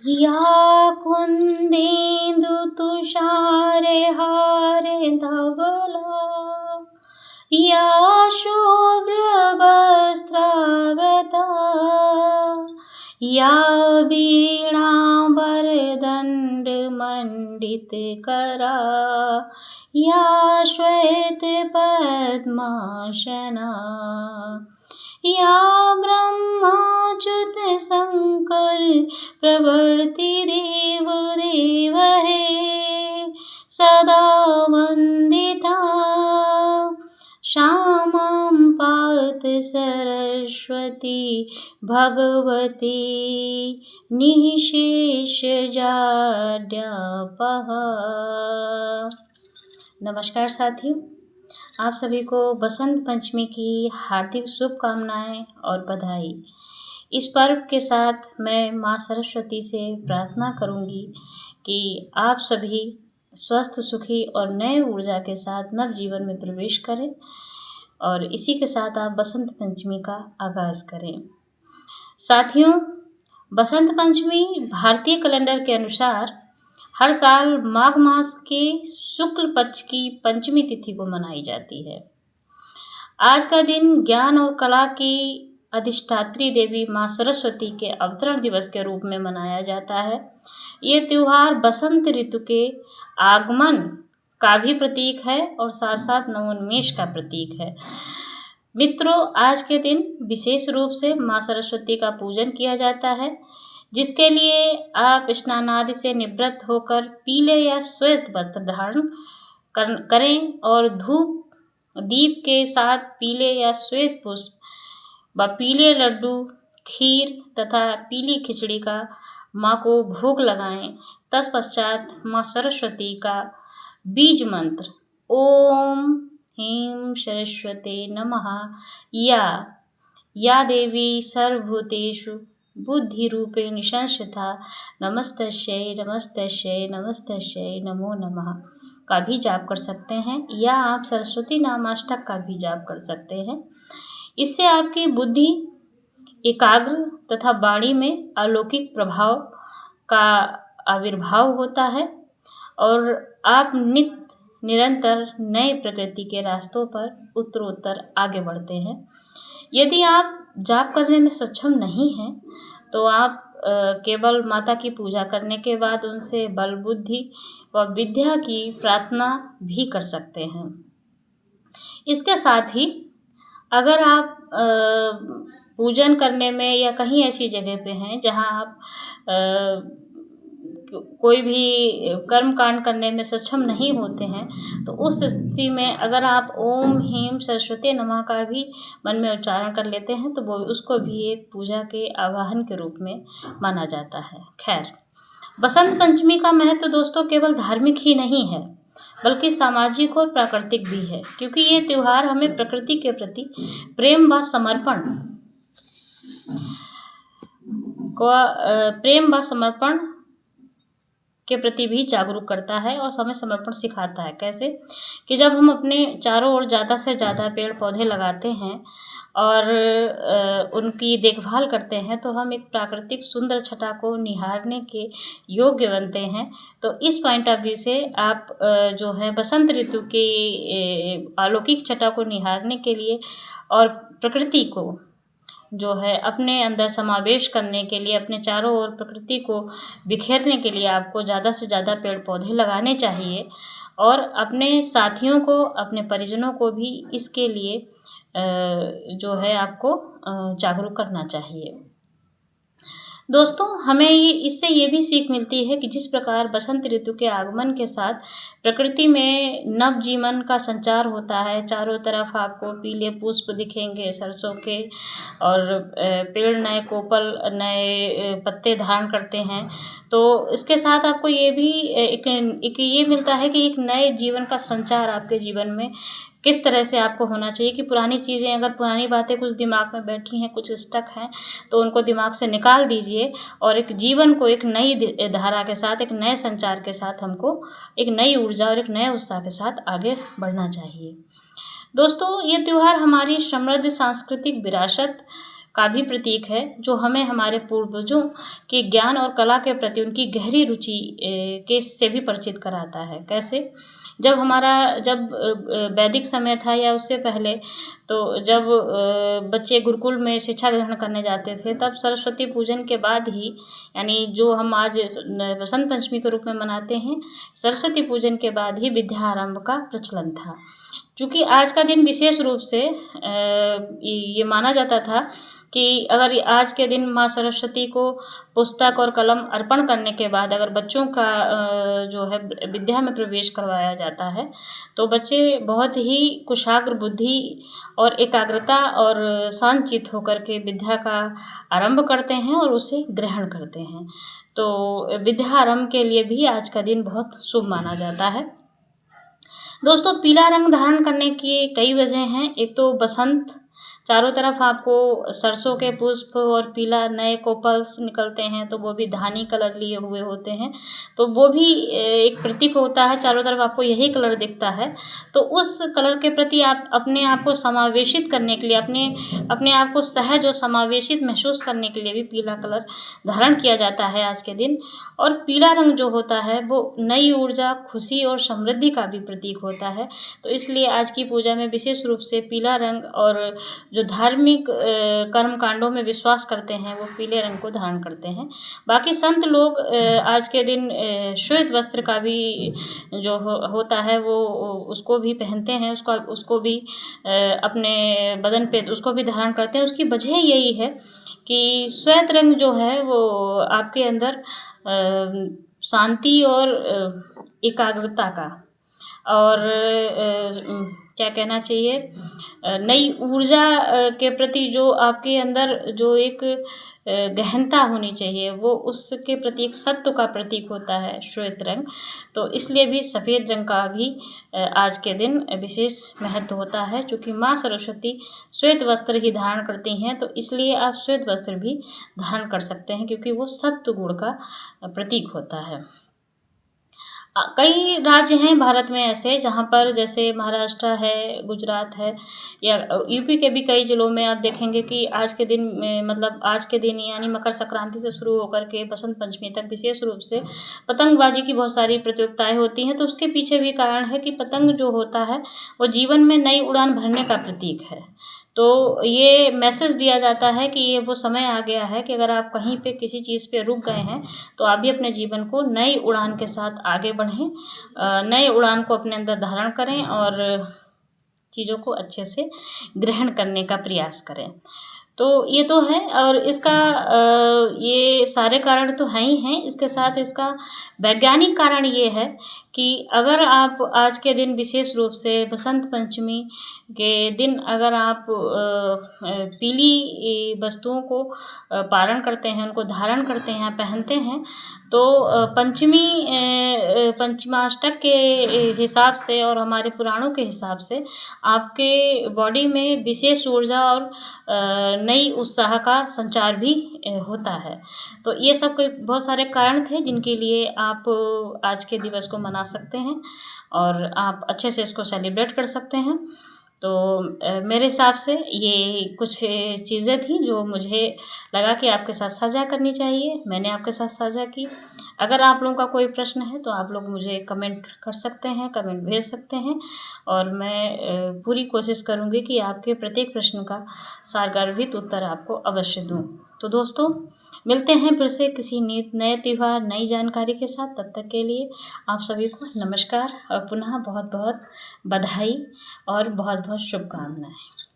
या कुन्देन्दु तुषारे हारे धवला, या शुभ्रवस्त्रावृता, या वीणाम्बरदण्डमण्डितकरा, या श्वेतपद्मासना, या ब्रह्माच्युत शंकर प्रभृति देवदेव है सदा वंदिता, श्यामां पात सरस्वती भगवती निःशेषजाड्यापहा। नमस्कार साथियों, आप सभी को बसंत पंचमी की हार्दिक शुभकामनाएं और बधाई। इस पर्व के साथ मैं माँ सरस्वती से प्रार्थना करूंगी कि आप सभी स्वस्थ, सुखी और नए ऊर्जा के साथ नव जीवन में प्रवेश करें और इसी के साथ आप बसंत पंचमी का आगाज़ करें। साथियों, बसंत पंचमी भारतीय कैलेंडर के अनुसार हर साल माघ मास के शुक्ल पक्ष की पंचमी तिथि को मनाई जाती है। आज का दिन ज्ञान और कला की अधिष्ठात्री देवी माँ सरस्वती के अवतरण दिवस के रूप में मनाया जाता है। ये त्यौहार बसंत ऋतु के आगमन का भी प्रतीक है और साथ साथ नवोन्मेष का प्रतीक है। मित्रों, आज के दिन विशेष रूप से माँ सरस्वती का पूजन किया जाता है, जिसके लिए आप स्नान आदि से निवृत्त होकर पीले या श्वेत वस्त्र धारण करें और धूप दीप के साथ पीले या श्वेत पुष्प व पीले लड्डू, खीर तथा पीली खिचड़ी का माँ को भोग लगाएं। तत्पश्चात माँ सरस्वती का बीज मंत्र ओम ह्रीं सरस्वते नमः या देवी सर्वभूतेषु बुद्धिरूपेण संस्थिता नमस्तस्यै नमस्तस्यै नमस्तस्यै नमो नमः का भी जाप कर सकते हैं, या आप सरस्वती नामाष्टक का भी जाप कर सकते हैं। इससे आपकी बुद्धि एकाग्र तथा वाणी में अलौकिक प्रभाव का आविर्भाव होता है और आप निरंतर नए प्रकृति के रास्तों पर उत्तरोत्तर आगे बढ़ते हैं। यदि आप जाप करने में सक्षम नहीं हैं तो आप केवल माता की पूजा करने के बाद उनसे बल, बुद्धि व विद्या की प्रार्थना भी कर सकते हैं। इसके साथ ही अगर आप पूजन करने में या कहीं ऐसी जगह पे हैं जहां आप कोई भी कर्म कांड करने में सक्षम नहीं होते हैं, तो उस स्थिति में अगर आप ओम ह्रीं सरस्वती नमः का भी मन में उच्चारण कर लेते हैं तो वो उसको भी एक पूजा के आवाहन के रूप में माना जाता है। खैर, बसंत पंचमी का महत्व दोस्तों केवल धार्मिक ही नहीं है बल्कि सामाजिक और प्राकृतिक भी है, क्योंकि ये त्यौहार हमें प्रकृति के प्रति प्रेम व समर्पण के प्रति भी जागरूक करता है और हमें समर्पण सिखाता है। कैसे कि जब हम अपने चारों ओर ज़्यादा से ज़्यादा पेड़ पौधे लगाते हैं और उनकी देखभाल करते हैं तो हम एक प्राकृतिक सुंदर छटा को निहारने के योग्य बनते हैं। तो इस पॉइंट ऑफ व्यू से आप जो है बसंत ऋतु के अलौकिक छटा को निहारने के लिए और प्रकृति को जो है अपने अंदर समावेश करने के लिए, अपने चारों ओर प्रकृति को बिखेरने के लिए आपको ज़्यादा से ज़्यादा पेड़ पौधे लगाने चाहिए और अपने साथियों को, अपने परिजनों को भी इसके लिए जो है आपको जागरूक करना चाहिए। दोस्तों, हमें इससे ये भी सीख मिलती है कि जिस प्रकार बसंत ऋतु के आगमन के साथ प्रकृति में नव जीवन का संचार होता है, चारों तरफ आपको पीले पुष्प दिखेंगे सरसों के और पेड़ नए कोपल, नए पत्ते धारण करते हैं, तो इसके साथ आपको ये भी एक ये मिलता है कि एक नए जीवन का संचार आपके जीवन में किस तरह से आपको होना चाहिए कि पुरानी चीज़ें, अगर पुरानी बातें कुछ दिमाग में बैठी हैं, कुछ स्टक हैं, तो उनको दिमाग से निकाल दीजिए और एक जीवन को एक नई धारा के साथ, एक नए संचार के साथ हमको एक नई ऊर्जा और एक नए उत्साह के साथ आगे बढ़ना चाहिए। दोस्तों, ये त्यौहार हमारी समृद्ध सांस्कृतिक विरासत का भी प्रतीक है, जो हमें हमारे पूर्वजों के ज्ञान और कला के प्रति उनकी गहरी रुचि के से भी परिचित कराता है। कैसे? जब वैदिक समय था या उससे पहले, तो जब बच्चे गुरुकुल में शिक्षा ग्रहण करने जाते थे, तब सरस्वती पूजन के बाद ही, यानी जो हम आज बसंत पंचमी के रूप में मनाते हैं, सरस्वती पूजन के बाद ही विद्यारंभ का प्रचलन था। क्योंकि आज का दिन विशेष रूप से ये माना जाता था कि अगर आज के दिन माँ सरस्वती को पुस्तक और कलम अर्पण करने के बाद अगर बच्चों का जो है विद्या में प्रवेश करवाया जाता है, तो बच्चे बहुत ही कुशाग्र बुद्धि और एकाग्रता और शांतचित्त होकर के विद्या का आरंभ करते हैं और उसे ग्रहण करते हैं। तो विद्या आरंभ के लिए भी आज का दिन बहुत शुभ माना जाता है। दोस्तों, पीला रंग धारण करने की कई वजह हैं। एक तो बसंत, चारों तरफ आपको सरसों के पुष्प और पीला नए कोपल्स निकलते हैं, तो वो भी धानी कलर लिए हुए होते हैं, तो वो भी एक प्रतीक होता है। चारों तरफ आपको यही कलर दिखता है, तो उस कलर के प्रति आप अपने आप को समावेशित करने के लिए, अपने आप को सहज और समावेशित महसूस करने के लिए भी पीला कलर धारण किया जाता है आज के दिन। और पीला रंग जो होता है वो नई ऊर्जा, खुशी और समृद्धि का भी प्रतीक होता है। तो इसलिए आज की पूजा में विशेष रूप से पीला रंग, और जो धार्मिक कर्म कांडों में विश्वास करते हैं वो पीले रंग को धारण करते हैं। बाकी संत लोग आज के दिन श्वेत वस्त्र का भी जो होता है वो उसको भी पहनते हैं, उसको भी अपने बदन पे उसको भी धारण करते हैं। उसकी वजह यही है कि श्वेत रंग जो है वो आपके अंदर शांति और एकाग्रता का, और क्या कहना चाहिए, नई ऊर्जा के प्रति जो आपके अंदर जो एक गहनता होनी चाहिए, वो उसके प्रति एक सत्व का प्रतीक होता है श्वेत रंग। तो इसलिए भी सफ़ेद रंग का भी आज के दिन विशेष महत्व होता है। चूँकि माँ सरस्वती श्वेत वस्त्र ही धारण करती हैं, तो इसलिए आप श्वेत वस्त्र भी धारण कर सकते हैं, क्योंकि वो सत्व गुण का प्रतीक होता है। कई राज्य हैं भारत में ऐसे, जहाँ पर जैसे महाराष्ट्र है, गुजरात है, या यूपी के भी कई ज़िलों में आप देखेंगे कि आज के दिन में, मतलब आज के दिन यानी मकर संक्रांति से शुरू होकर के बसंत पंचमी तक विशेष रूप से पतंगबाजी की बहुत सारी प्रतियोगिताएं होती हैं। तो उसके पीछे भी कारण है कि पतंग जो होता है वो जीवन में नई उड़ान भरने का प्रतीक है। तो ये मैसेज दिया जाता है कि ये वो समय आ गया है कि अगर आप कहीं पे किसी चीज़ पे रुक गए हैं, तो आप भी अपने जीवन को नई उड़ान के साथ आगे बढ़ें, नए उड़ान को अपने अंदर धारण करें और चीज़ों को अच्छे से ग्रहण करने का प्रयास करें। तो ये तो है, और इसका ये सारे कारण तो हैं ही हैं। इसके साथ इसका वैज्ञानिक कारण ये है कि अगर आप आज के दिन विशेष रूप से बसंत पंचमी के दिन अगर आप पीली वस्तुओं को पारण करते हैं, उनको धारण करते हैं, पहनते हैं, तो पंचमाष्टक के हिसाब से और हमारे पुराणों के हिसाब से आपके बॉडी में विशेष ऊर्जा और नई उत्साह का संचार भी होता है। तो ये सब कोई बहुत सारे कारण थे जिनके लिए आप आज के दिवस को मना सकते हैं और आप अच्छे से इसको सेलिब्रेट कर सकते हैं। तो मेरे हिसाब से ये कुछ चीज़ें थी जो मुझे लगा कि आपके साथ साझा करनी चाहिए, मैंने आपके साथ साझा की। अगर आप लोगों का कोई प्रश्न है तो आप लोग मुझे कमेंट कर सकते हैं, कमेंट भेज सकते हैं, और मैं पूरी कोशिश करूँगी कि आपके प्रत्येक प्रश्न का सारगर्भित उत्तर आपको अवश्य दूँ। तो दोस्तों, मिलते हैं फिर से किसी नए त्यौहार, नई जानकारी के साथ। तब तक के लिए आप सभी को नमस्कार और पुनः बहुत बहुत बधाई और बहुत बहुत शुभकामनाएं।